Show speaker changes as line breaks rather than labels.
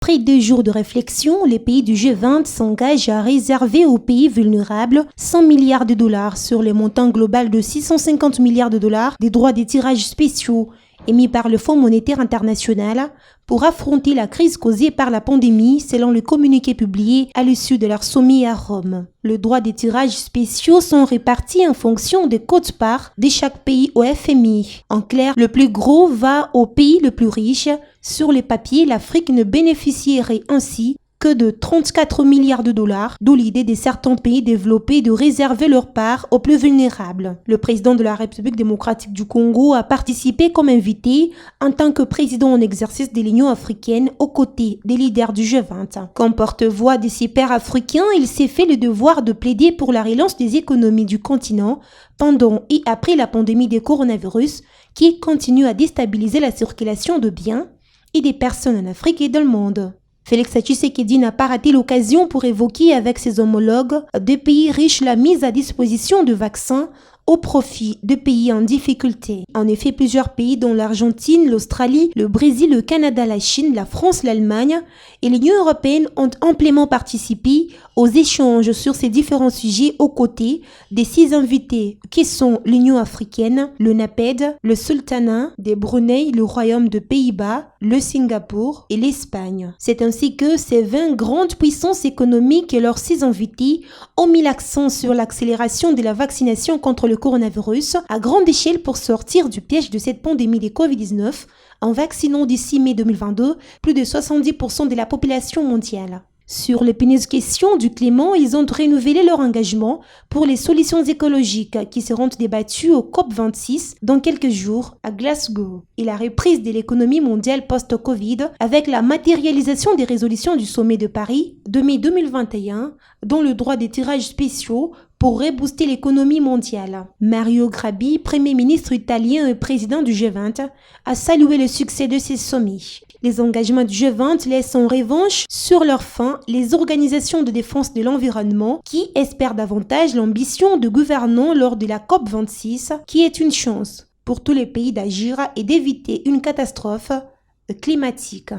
Après 2 jours de réflexion, les pays du G20 s'engagent à réserver aux pays vulnérables 100 milliards de dollars sur le montant global de 650 milliards de dollars des droits des tirages spéciaux émis par le Fonds monétaire international pour affronter la crise causée par la pandémie, selon le communiqué publié à l'issue de leur sommet à Rome. Les droits des tirages spéciaux sont répartis en fonction des quotes-parts de chaque pays au FMI. En clair, le plus gros va au pays le plus riche. Sur les papiers, l'Afrique ne bénéficierait ainsi que de 34 milliards de dollars, d'où l'idée de certains pays développés de réserver leur part aux plus vulnérables. Le président de la République démocratique du Congo a participé comme invité en tant que président en exercice de l'Union africaine aux côtés des leaders du G20. Comme porte-voix de ses pairs africains, il s'est fait le devoir de plaider pour la relance des économies du continent pendant et après la pandémie du coronavirus qui continue à déstabiliser la circulation de biens et des personnes en Afrique et dans le monde. Félix Tshisekedi n'a pas raté l'occasion pour évoquer avec ses homologues de pays riches la mise à disposition de vaccins au profit de pays en difficulté. En effet, plusieurs pays dont l'Argentine, l'Australie, le Brésil, le Canada, la Chine, la France, l'Allemagne et l'Union européenne ont amplement participé aux échanges sur ces différents sujets aux côtés des 6 invités qui sont l'Union africaine, le NAPED, le Sultanat des Brunei, le Royaume de Pays-Bas, le Singapour et l'Espagne. C'est ainsi que ces 20 grandes puissances économiques et leurs 6 invités ont mis l'accent sur l'accélération de la vaccination contre le coronavirus à grande échelle pour sortir du piège de cette pandémie de Covid-19 en vaccinant d'ici mai 2022 plus de 70% de la population mondiale. Sur l'épineuse question du climat, ils ont renouvelé leur engagement pour les solutions écologiques qui seront débattues au COP26 dans quelques jours à Glasgow et la reprise de l'économie mondiale post-Covid avec la matérialisation des résolutions du sommet de Paris de mai 2021 dont le droit des tirages spéciaux pour rebooster l'économie mondiale. Mario Draghi, Premier ministre italien et président du G20, a salué le succès de ces sommets. Les engagements du G20 laissent en revanche sur leur fin les organisations de défense de l'environnement qui espèrent davantage l'ambition de gouvernants lors de la COP26, qui est une chance pour tous les pays d'agir et d'éviter une catastrophe climatique.